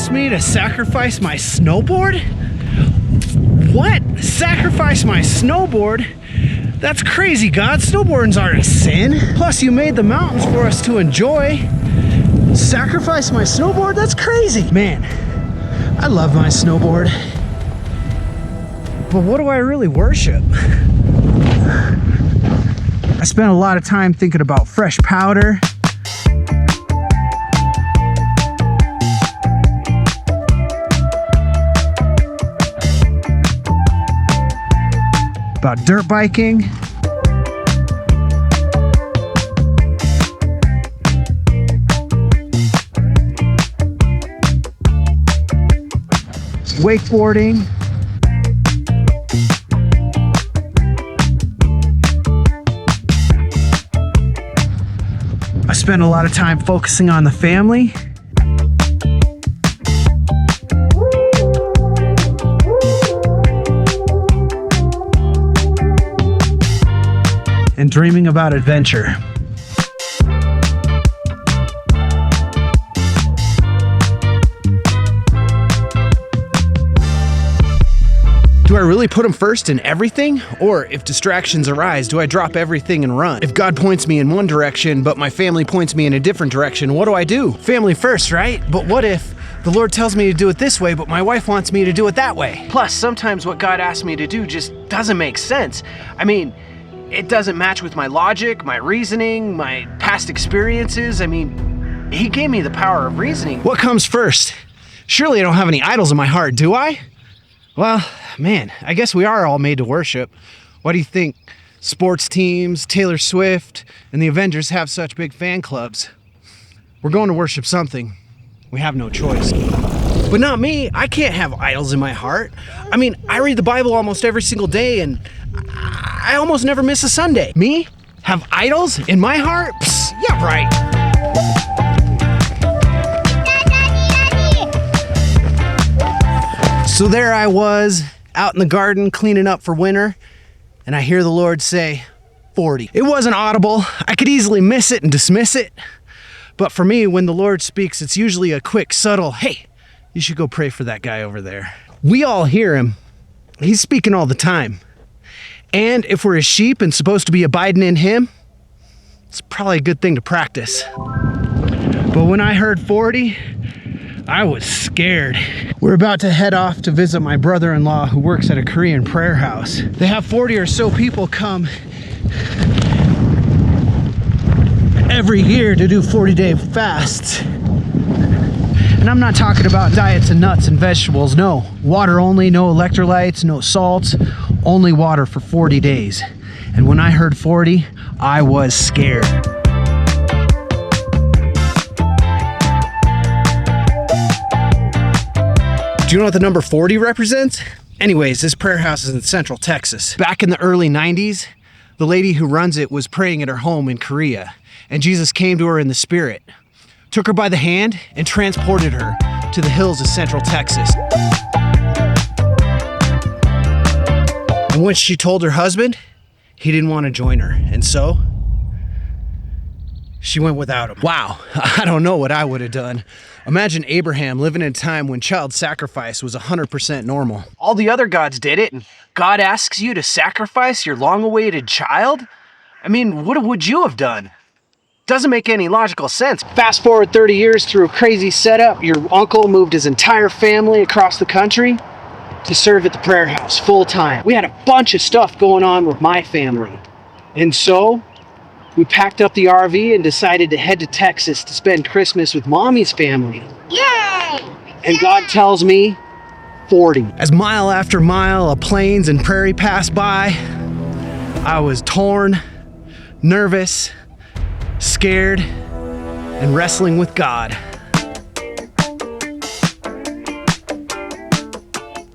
asked me to sacrifice my snowboard? What? Sacrifice my snowboard? That's crazy, God. Snowboarding's aren't a sin. Plus, you made the mountains for us to enjoy. Sacrifice my snowboard? That's crazy. Man, I love my snowboard. But what do I really worship? I spent a lot of time thinking about fresh powder. About dirt biking. Wakeboarding. I spent a lot of time focusing on the family. And dreaming about adventure. Do I really put him first in everything? Or if distractions arise, do I drop everything and run? If God points me in one direction, but my family points me in a different direction, what do I do? Family first, right? But what if the Lord tells me to do it this way, but my wife wants me to do it that way? Plus, sometimes what God asks me to do just doesn't make sense. I mean, it doesn't match with my logic, my reasoning, my past experiences. I mean, He gave me the power of reasoning. What comes first? Surely I don't have any idols in my heart, do I? Well, man, I guess we are all made to worship. Why do you think sports teams, Taylor Swift, and the Avengers have such big fan clubs? We're going to worship something. We have no choice. But not me. I can't have idols in my heart. I mean, I read the Bible almost every single day, and I almost never miss a Sunday. Me? Have idols in my heart? Psst, yeah, right. So there I was, out in the garden cleaning up for winter, and I hear the Lord say, 40. It wasn't audible. I could easily miss it and dismiss it. But for me, when the Lord speaks, it's usually a quick, subtle, hey, you should go pray for that guy over there. We all hear him. He's speaking all the time. And if we're his sheep and supposed to be abiding in him, it's probably a good thing to practice. But when I heard 40, I was scared. We're about to head off to visit my brother-in-law who works at a Korean prayer house. They have 40 or so people come every year to do 40-day fasts. And I'm not talking about diets of nuts and vegetables. No, water only, no electrolytes, no salts, only water for 40 days. And when I heard 40, I was scared. Do you know what the number 40 represents? Anyways, this prayer house is in Central Texas. Back in the early 90s, the lady who runs it was praying at her home in Korea, and Jesus came to her in the spirit, took her by the hand, and transported her to the hills of Central Texas. And when she told her husband, he didn't want to join her, and so she went without him. Wow, I don't know what I would have done. Imagine Abraham living in a time when child sacrifice was 100% normal. All the other gods did it, and God asks you to sacrifice your long-awaited child? I mean, what would you have done? Doesn't make any logical sense. Fast forward 30 years through a crazy setup, your uncle moved his entire family across the country to serve at the prayer house full time. We had a bunch of stuff going on with my family. And so we packed up the RV and decided to head to Texas to spend Christmas with Mommy's family. Yay! And God tells me 40. As mile after mile of plains and prairie passed by, I was torn, nervous, scared, and wrestling with God.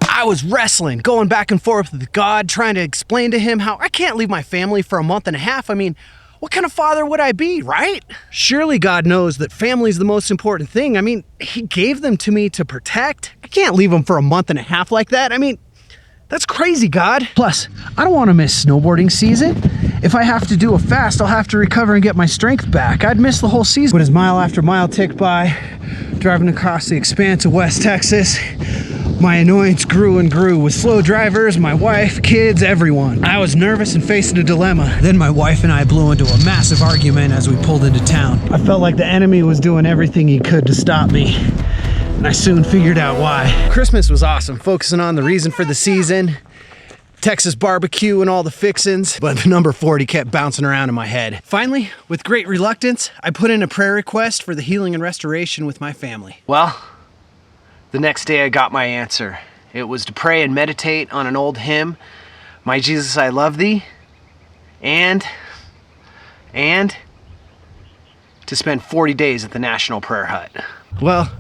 I was wrestling, going back and forth with God, trying to explain to him how I can't leave my family for a month and a half. I mean, what kind of father would I be, right? Surely God knows that family's the most important thing. I mean, he gave them to me to protect. I can't leave them for a month and a half like that. I mean, that's crazy, God. Plus, I don't want to miss snowboarding season. If I have to do a fast, I'll have to recover and get my strength back. I'd miss the whole season. But as mile after mile ticked by, driving across the expanse of West Texas. My annoyance grew and grew with slow drivers, my wife, kids, everyone. I was nervous and facing a dilemma. Then my wife and I blew into a massive argument as we pulled into town. I felt like the enemy was doing everything he could to stop me, and I soon figured out why. Christmas was awesome, focusing on the reason for the season, Texas barbecue and all the fixins, but the number 40 kept bouncing around in my head. Finally, with great reluctance, I put in a prayer request for the healing and restoration with my family. Well, the next day I got my answer. It was to pray and meditate on an old hymn, My Jesus, I Love Thee, and to spend 40 days at the National Prayer Hut. Well,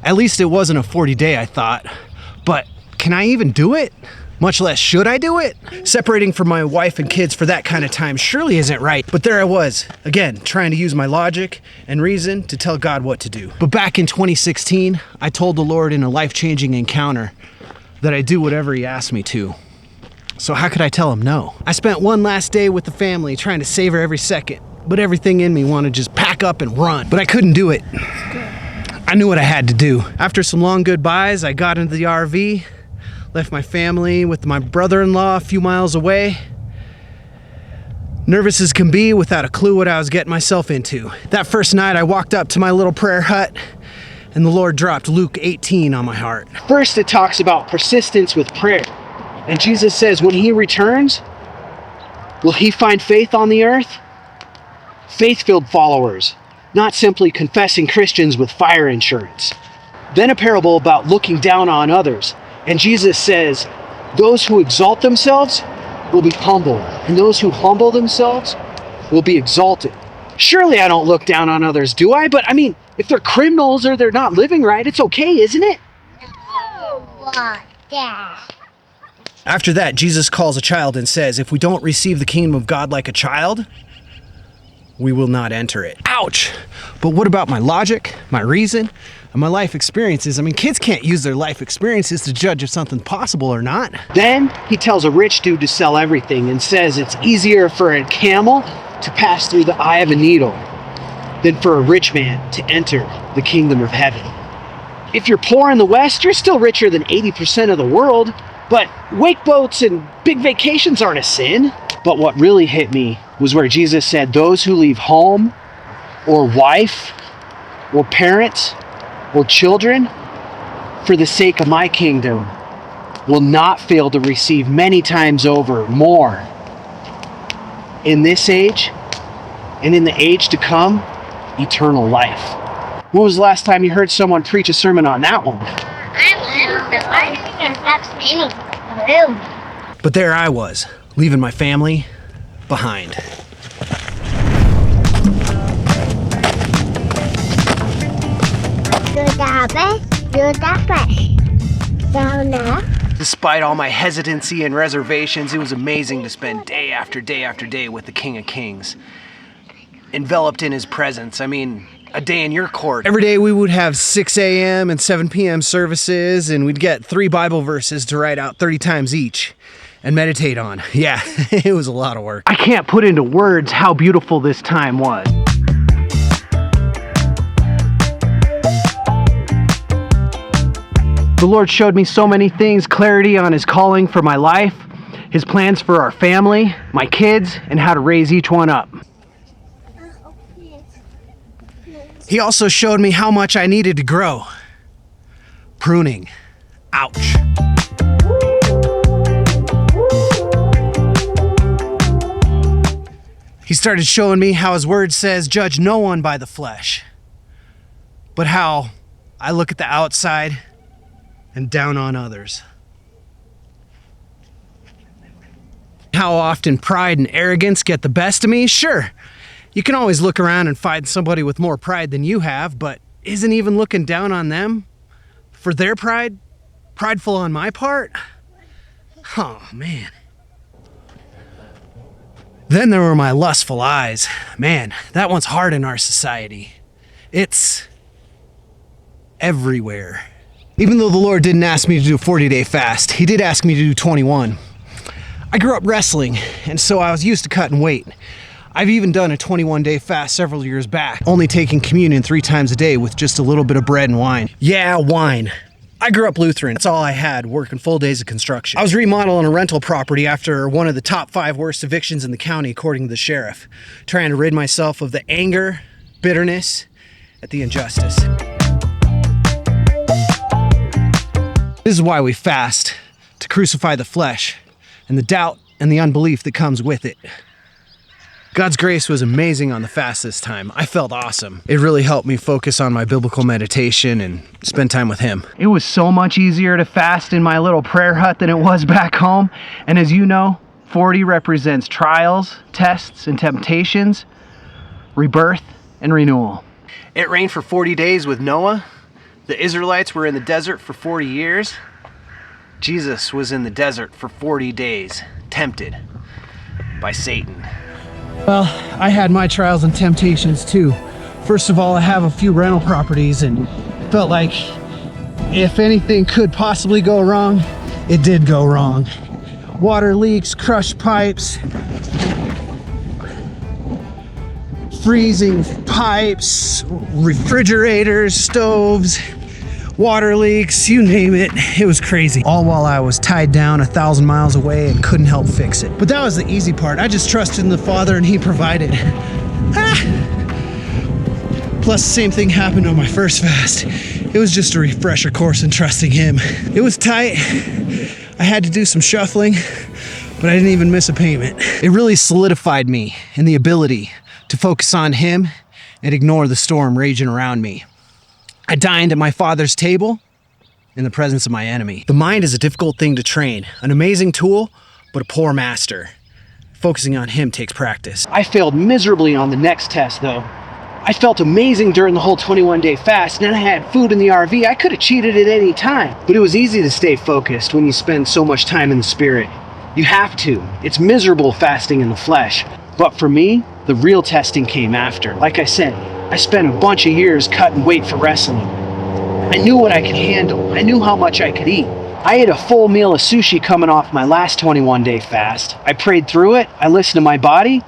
at least it wasn't a 40-day, I thought, but can I even do it? Much less should I do it? Separating from my wife and kids for that kind of time surely isn't right. But there I was, again, trying to use my logic and reason to tell God what to do. But back in 2016, I told the Lord in a life-changing encounter that I'd do whatever he asked me to. So how could I tell him no? I spent one last day with the family trying to savor every second, but everything in me wanted to just pack up and run. But I couldn't do it. I knew what I had to do. After some long goodbyes, I got into the RV, left my family with my brother-in-law a few miles away. Nervous as can be without a clue what I was getting myself into. That first night I walked up to my little prayer hut and the Lord dropped Luke 18 on my heart. First it talks about persistence with prayer. And Jesus says when he returns, will he find faith on the earth? Faith-filled followers, not simply confessing Christians with fire insurance. Then a parable about looking down on others. And Jesus says, those who exalt themselves will be humbled, and those who humble themselves will be exalted. Surely I don't look down on others, do I? But I mean, if they're criminals or they're not living right, it's okay, isn't it? After that, Jesus calls a child and says, if we don't receive the kingdom of God like a child, we will not enter it. Ouch! But what about my logic, my reason, and my life experiences? I mean, kids can't use their life experiences to judge if something's possible or not. Then he tells a rich dude to sell everything and says it's easier for a camel to pass through the eye of a needle than for a rich man to enter the kingdom of heaven. If you're poor in the West, you're still richer than 80% of the world, but wake boats and big vacations aren't a sin. But what really hit me was where Jesus said those who leave home or wife or parents or children for the sake of my kingdom will not fail to receive many times over more in this age and in the age to come, eternal life. When was the last time you heard someone preach a sermon on that one? But there I was, leaving my family behind. Despite all my hesitancy and reservations, it was amazing to spend day after day after day with the King of Kings, enveloped in his presence. I mean, a day in your court. Every day we would have 6 a.m. and 7 p.m. services, and we'd get 3 Bible verses to write out 30 times each and meditate on. Yeah, it was a lot of work. I can't put into words how beautiful this time was. The Lord showed me so many things, clarity on his calling for my life, his plans for our family, my kids, and how to raise each one up. He also showed me how much I needed to grow. Pruning. Ouch. He started showing me how his word says, judge no one by the flesh, but how I look at the outside and down on others. How often pride and arrogance get the best of me? Sure. You can always look around and find somebody with more pride than you have, but isn't even looking down on them for their pride prideful on my part? Oh, man. Then there were my lustful eyes. Man, that one's hard in our society. It's everywhere. Even though the Lord didn't ask me to do a 40-day fast, he did ask me to do 21. I grew up wrestling, and so I was used to cutting weight. I've even done a 21-day fast several years back, only taking communion 3 times a day with just a little bit of bread and wine. Yeah, wine. I grew up Lutheran. That's all I had, working full days of construction. I was remodeling a rental property after one of the top 5 worst evictions in the county, according to the sheriff, trying to rid myself of the anger, bitterness at the injustice. This is why we fast, to crucify the flesh and the doubt and the unbelief that comes with it. God's grace was amazing on the fast this time. I felt awesome. It really helped me focus on my biblical meditation and spend time with Him. It was so much easier to fast in my little prayer hut than it was back home. And as you know, 40 represents trials, tests, and temptations, rebirth, and renewal. It rained for 40 days with Noah. The Israelites were in the desert for 40 years. Jesus was in the desert for 40 days, tempted by Satan. Well, I had my trials and temptations too. First of all, I have a few rental properties and felt like if anything could possibly go wrong, it did go wrong. Water leaks, crushed pipes, freezing pipes, refrigerators, stoves, water leaks, you name it. It was crazy. All while I was tied down 1,000 miles away and couldn't help fix it. But that was the easy part. I just trusted in the Father and He provided. Plus, the same thing happened on my first fast. It was just a refresher course in trusting Him. It was tight. I had to do some shuffling, but I didn't even miss a payment. It really solidified me in the ability to focus on Him and ignore the storm raging around me. I dined at my Father's table in the presence of my enemy. The mind is a difficult thing to train, an amazing tool, but a poor master. Focusing on Him takes practice. I failed miserably on the next test though. I felt amazing during the whole 21-day fast, and then I had food in the RV. I could have cheated at any time, but it was easy to stay focused when you spend so much time in the Spirit. You have to. It's miserable fasting in the flesh. But for me, the real testing came after. Like I said, I spent a bunch of years cutting weight for wrestling. I knew what I could handle. I knew how much I could eat. I ate a full meal of sushi coming off my last 21-day fast. I prayed through it. I listened to my body.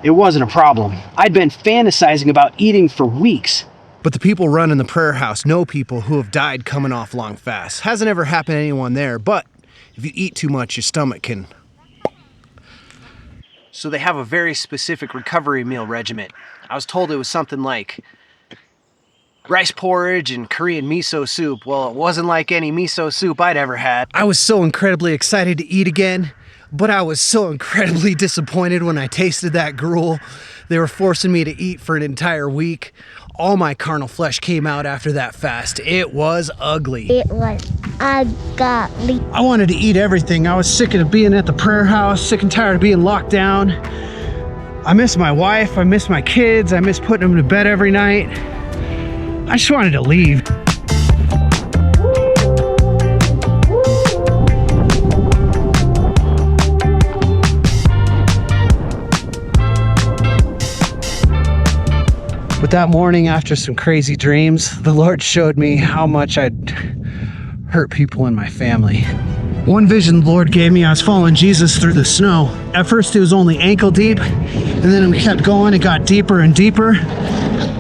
It wasn't a problem. I'd been fantasizing about eating for weeks. But the people running the prayer house know people who have died coming off long fasts. Hasn't ever happened to anyone there, but if you eat too much, your stomach can. So they have a very specific recovery meal regimen. I was told it was something like rice porridge and Korean miso soup. Well, it wasn't like any miso soup I'd ever had. I was so incredibly excited to eat again, but I was so incredibly disappointed when I tasted that gruel. They were forcing me to eat for an entire week. All my carnal flesh came out after that fast. It was ugly. It was ugly. I wanted to eat everything. I was sick of being at the prayer house, sick and tired of being locked down. I miss my wife, I miss my kids, I miss putting them to bed every night. I just wanted to leave. But that morning, after some crazy dreams, the Lord showed me how much I'd hurt people in my family. One vision the Lord gave me, I was following Jesus through the snow. At first it was only ankle deep, and then we kept going, it got deeper and deeper.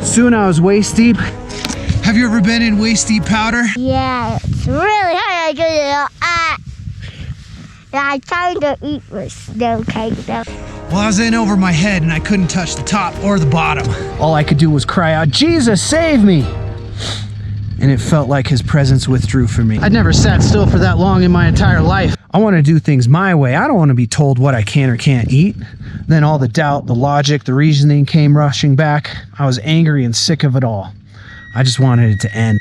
Soon I was waist deep. Have you ever been in waist deep powder? Yeah, it's really hard to do. I tried to eat with snow cake though. Well, I was in over my head and I couldn't touch the top or the bottom. All I could do was cry out, "Jesus, save me!" And it felt like His presence withdrew from me. I'd never sat still for that long in my entire life. I want to do things my way. I don't want to be told what I can or can't eat. Then all the doubt, the logic, the reasoning came rushing back. I was angry and sick of it all. I just wanted it to end.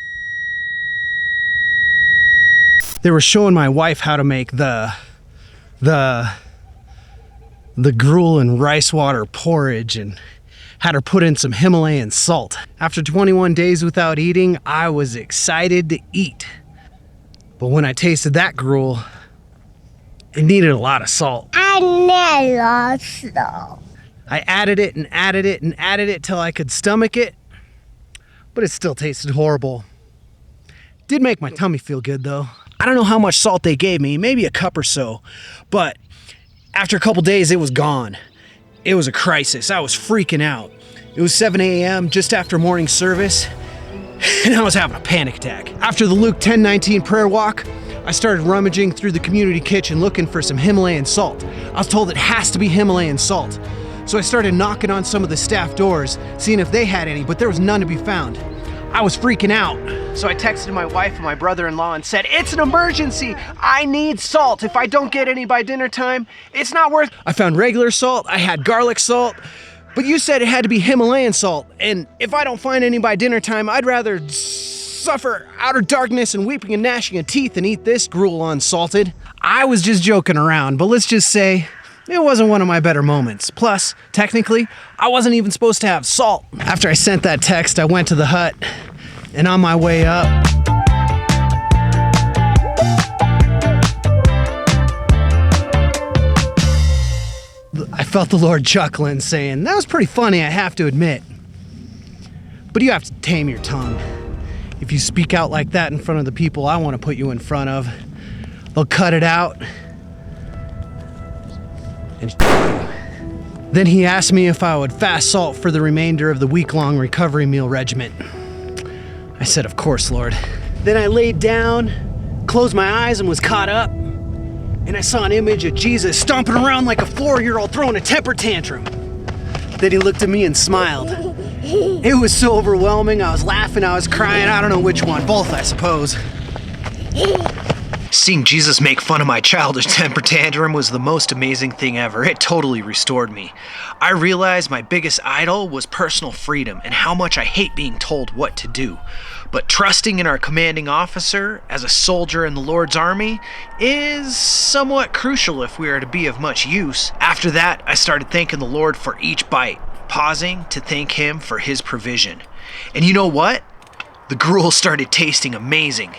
They were showing my wife how to make the gruel and rice water porridge and had her put in some Himalayan salt. After 21 days without eating, I was excited to eat. But when I tasted that gruel, it needed a lot of salt. I never saw. I added it and added it and added it till I could stomach it, but it still tasted horrible. Did make my tummy feel good though. I don't know how much salt they gave me, maybe a cup or so, but after a couple days it was gone. it was a crisis. I was freaking out. It was 7 a.m. just after morning service, and I was having a panic attack. After the Luke 10:19 prayer walk, I started rummaging through the community kitchen looking for some Himalayan salt. I was told it has to be Himalayan salt. So I started knocking on some of the staff doors, seeing if they had any, but there was none to be found. I was freaking out. So I texted my wife and my brother-in-law and said, "It's an emergency. I need salt. If I don't get any by dinner time, it's not worth." I found regular salt, I had garlic salt, but you said it had to be Himalayan salt. And if I don't find any by dinner time, I'd rather suffer outer darkness and weeping and gnashing of teeth than eat this gruel unsalted. I was just joking around, but let's just say it wasn't one of my better moments. Plus, technically, I wasn't even supposed to have salt. After I sent that text, I went to the hut, and on my way up, I felt the Lord chuckling, saying, "That was pretty funny, I have to admit. But you have to tame your tongue. If you speak out like that in front of the people I want to put you in front of, they'll cut it out." And then he asked me if I would fast salt for the remainder of the week-long recovery meal regimen. I said, "Of course, Lord." Then I laid down, closed my eyes, and was caught up. And I saw an image of Jesus stomping around like a 4-year-old throwing a temper tantrum. Then he looked at me and smiled. It was so overwhelming. I was laughing, I was crying. I don't know which one. Both, I suppose. Seeing Jesus make fun of my childish temper tantrum was the most amazing thing ever. It totally restored me. I realized my biggest idol was personal freedom and how much I hate being told what to do. But trusting in our commanding officer as a soldier in the Lord's army is somewhat crucial if we are to be of much use. After that, I started thanking the Lord for each bite, pausing to thank him for his provision. And you know what? The gruel started tasting amazing.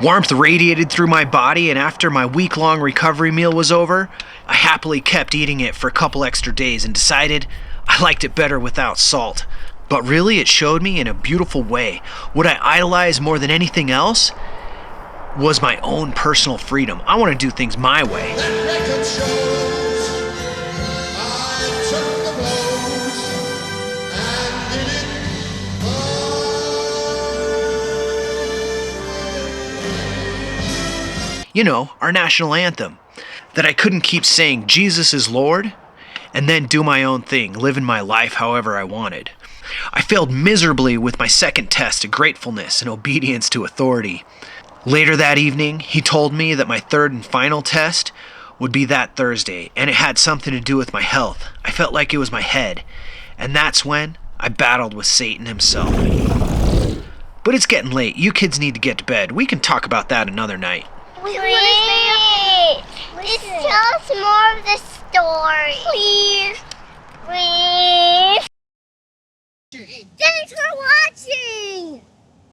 Warmth radiated through my body, and after my week-long recovery meal was over, I happily kept eating it for a couple extra days and decided I liked it better without salt. But really, it showed me in a beautiful way. What I idolized more than anything else was my own personal freedom. I want to do things my way. You know, our national anthem. That I couldn't keep saying Jesus is Lord and then do my own thing, living my life however I wanted. I failed miserably with my second test of gratefulness and obedience to authority. Later that evening, he told me that my third and final test would be that Thursday, and it had something to do with my health. I felt like it was my head, and that's when I battled with Satan himself. But it's getting late. You kids need to get to bed. We can talk about that another night. Wait! Just tell us more of the story. Please. Please.